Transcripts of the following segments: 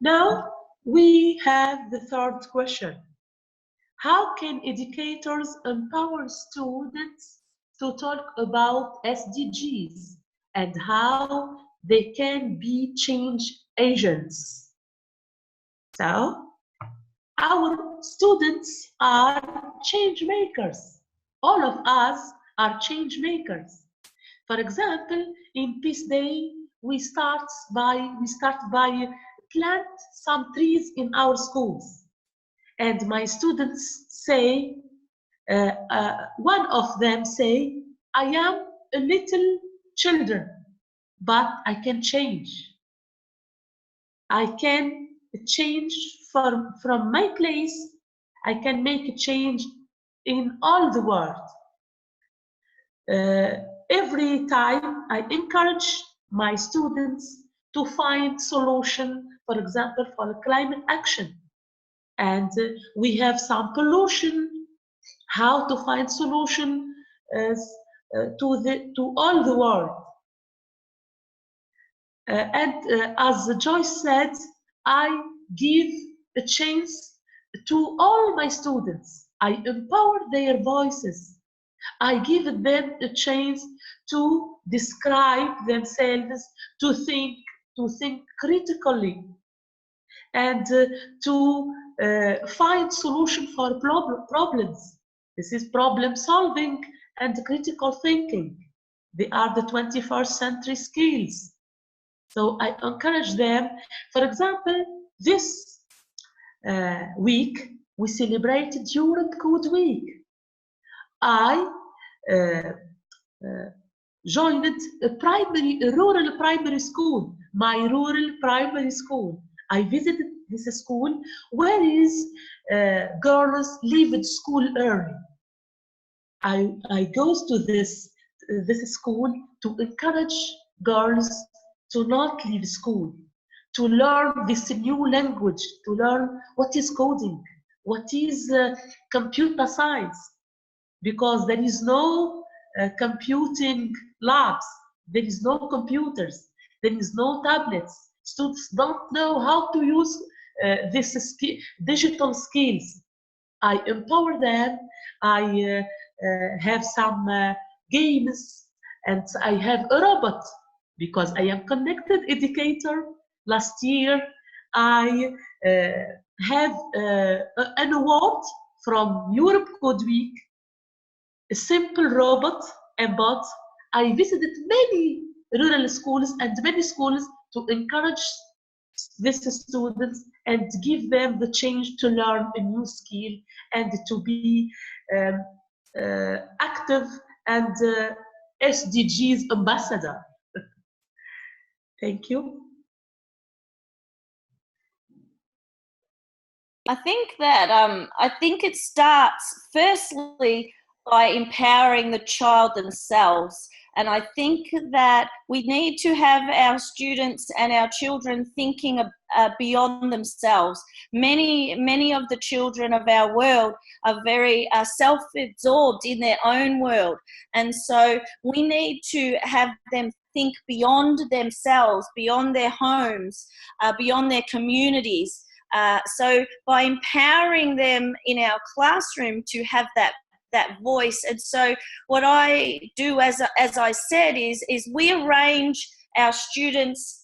Now we have the third question. How can educators empower students to talk about SDGs and how they can be change agents? So, our students are change makers. All of us are change makers. For example, in Peace Day, we start by plant some trees in our schools. And my students say, one of them say, I am a little children, but I can change. I can change from my place. I can make a change in all the world. Every time I encourage my students to find solution, for example, for climate action. And we have some pollution, how to find solution to all the world. As Joyce said, I give a chance to all my students. I empower their voices. I give them a chance to describe themselves, to think critically, and to find solution for problems. This is problem solving and critical thinking. They are the 21st century skills. So I encourage them. For example, this week we celebrated Europe Code Week. I joined a rural primary school, my rural primary school. I visited this school where is girls leave school early. I goes to this school to encourage girls to not leave school, to learn this new language, to learn what is coding, what is computer science, because there is no computing labs, there is no computers, there is no tablets. Students don't know how to use this digital skills. I empower them. I have some games, and I have a robot because I am connected educator. Last year, I have an award from Europe Code Week, a simple robot and bot. I visited many rural schools and many schools to encourage these students and give them the chance to learn a new skill and to be active and SDGs ambassador. Thank you. I think it starts firstly by empowering the child themselves. And I think that we need to have our students and our children thinking beyond themselves. Many of the children of our world are very self-absorbed in their own world. And so we need to have them think beyond themselves, beyond their homes, beyond their communities. So by empowering them in our classroom to have that voice. And so what I do, as I said, is we arrange our students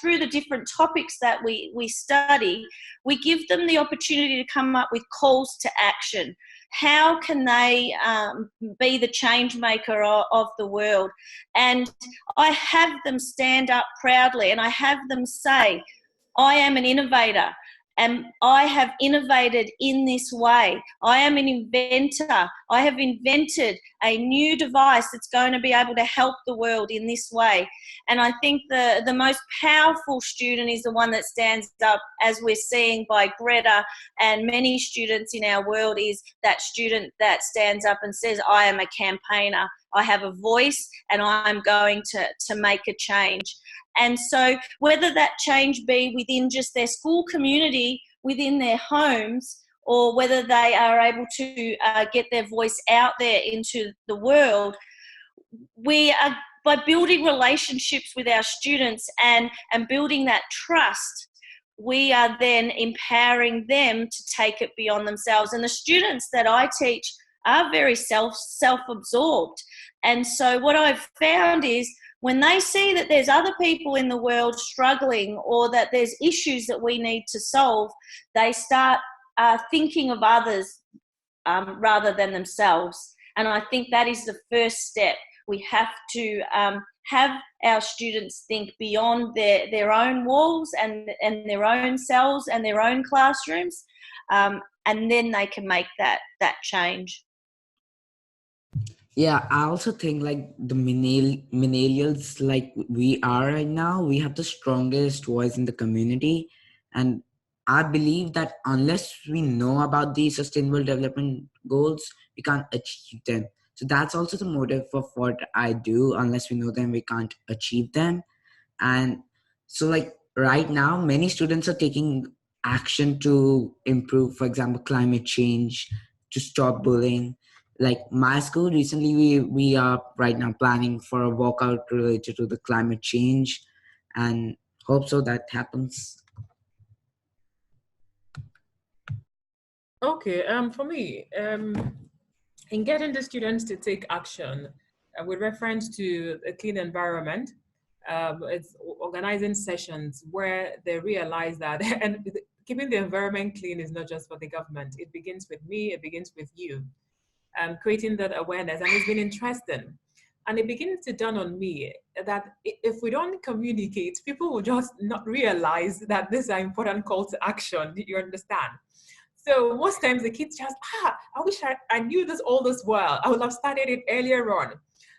through the different topics that we study. We give them the opportunity to come up with calls to action. How can they be the change maker of the world? And I have them stand up proudly, and I have them say, I am an innovator. And I have innovated in this way. I am an inventor. I have invented a new device that's going to be able to help the world in this way. And I think the most powerful student is the one that stands up, as we're seeing by Greta and many students in our world, is that student that stands up and says, I am a campaigner. I have a voice and I'm going to make a change. And so whether that change be within just their school community, within their homes, or whether they are able to get their voice out there into the world, we are, by building relationships with our students and building that trust, we are then empowering them to take it beyond themselves. And the students that I teach are very self-absorbed. And so what I've found is when they see that there's other people in the world struggling, or that there's issues that we need to solve, they start thinking of others rather than themselves. And I think that is the first step. We have to have our students think beyond their own walls and their own cells and their own classrooms, and then they can make that change. Yeah, I also think like the millennials, like we are right now, we have the strongest voice in the community. And I believe that unless we know about the sustainable development goals, we can't achieve them. So that's also the motive of what I do. Unless we know them, we can't achieve them. And so like right now, many students are taking action to improve, for example, climate change, to stop bullying. Like my school recently, we are right now planning for a walkout related to the climate change, and hope so that happens. Okay, for me, in getting the students to take action with reference to a clean environment, it's organizing sessions where they realize that, and keeping the environment clean is not just for the government. It begins with me, it begins with you. Creating that awareness, and it's been interesting. And it begins to dawn on me that if we don't communicate, people will just not realize that these are important call to action. You understand? So most times the kids just, I wish I knew all this well. I would have started it earlier on.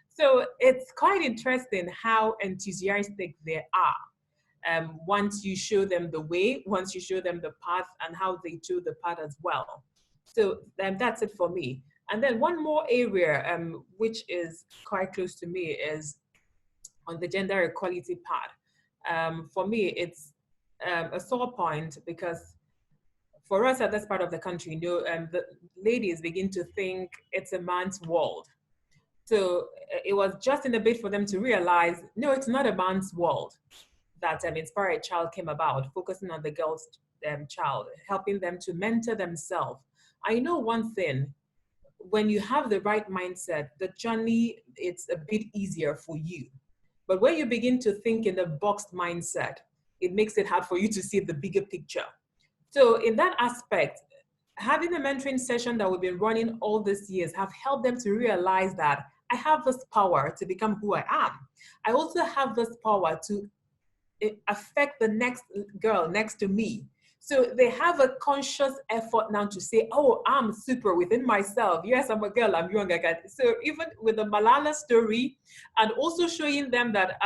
So it's quite interesting how enthusiastic they are. Once you show them the way, once you show them the path, and how they do the path as well. So that's it for me. And then one more area which is quite close to me is on the gender equality part. For me, it's a sore point, because for us at this part of the country, the ladies begin to think it's a man's world. So it was just in a bit for them to realize, no, it's not a man's world, that Inspired Child came about, focusing on the girl's child, helping them to mentor themselves. I know one thing, when you have the right mindset, the journey, it's a bit easier for you. But when you begin to think in a boxed mindset, it makes it hard for you to see the bigger picture. So in that aspect, having a mentoring session that we've been running all these years have helped them to realize that I have this power to become who I am. I also have this power to affect the next girl next to me. So they have a conscious effort now to say, oh, I'm super within myself. Yes, I'm a girl, I'm young again. So even with the Malala story, and also showing them that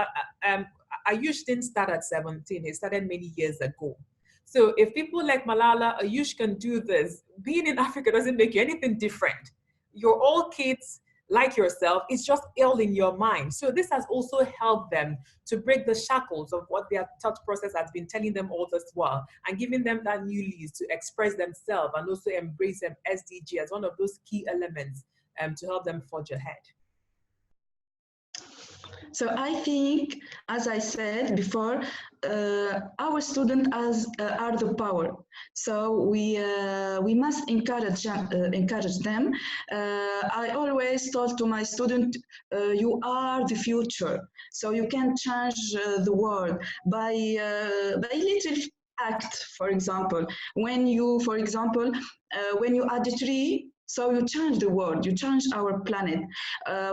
Ayush didn't start at 17, he started many years ago. So if people like Malala, Ayush can do this, being in Africa doesn't make you anything different. You're all kids like yourself, it's just ill in your mind. So this has also helped them to break the shackles of what their thought process has been telling them all this while, and giving them that new lease to express themselves and also embrace them SDG as one of those key elements to help them forge ahead. So I think, as I said before, our students are the power. So we must encourage them. I always told to my student, you are the future. So you can change the world by little act. For example, when you add a tree, so you change the world, you change our planet.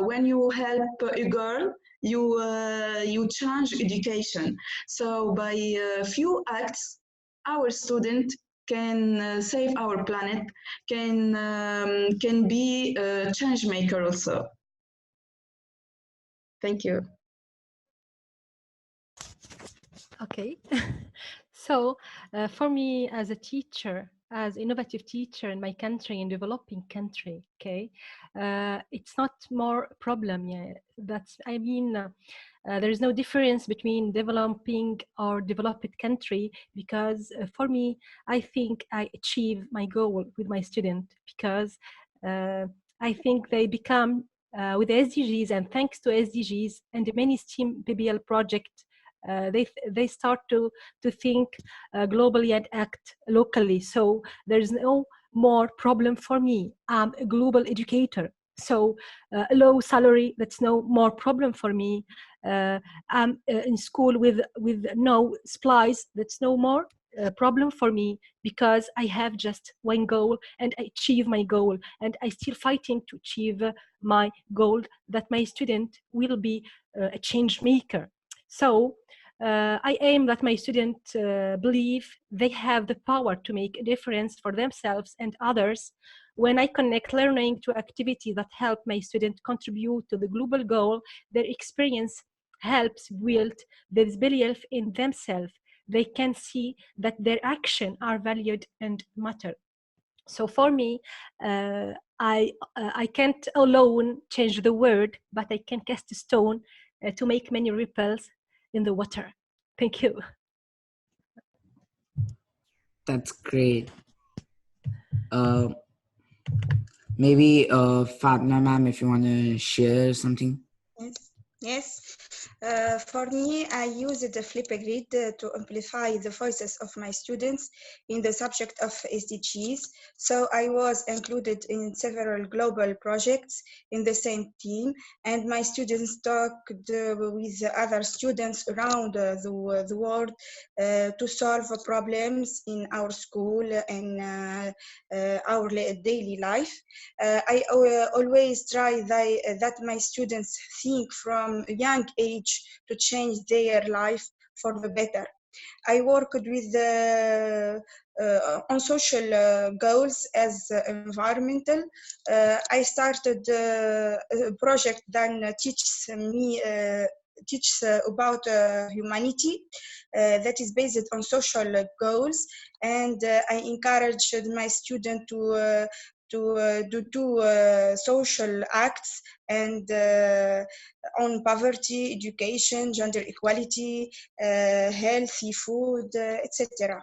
When you help a girl, you change education. So by a few acts, our student can save our planet, can be a change maker also. Thank you. Okay. So for me as a teacher, as innovative teacher in my country, in developing country, okay, it's not more problem. Yeah, there is no difference between developing or developed country, because for me, I think I achieve my goal with my student, because I think they become with SDGs, and thanks to SDGs and many STEAM PBL projects They start to think globally and act locally. So there's no more problem for me. I'm a global educator. So a low salary, that's no more problem for me. I'm in school with no supplies, that's no more problem for me, because I have just one goal and I achieve my goal, and I still fighting to achieve my goal, that my student will be a change maker. So I aim that my students believe they have the power to make a difference for themselves and others. When I connect learning to activity that help my students contribute to the global goal, their experience helps build this belief in themselves. They can see that their actions are valued and matter. So for me, I can't alone change the world, but I can cast a stone to make many ripples in the water. Thank you. That's great. Maybe Fatma ma'am, if you want to share something. Yes. For me, I used the Flipgrid to amplify the voices of my students in the subject of SDGs. So I was included in several global projects in the same team, and my students talked with other students around the world to solve problems in our school and our daily life. I always try that my students think from a young age to change their life for the better. I worked with on social goals as environmental. I started a project that teaches about humanity that is based on social goals, and I encouraged my students to do social acts and on poverty, education, gender equality, healthy food, etc.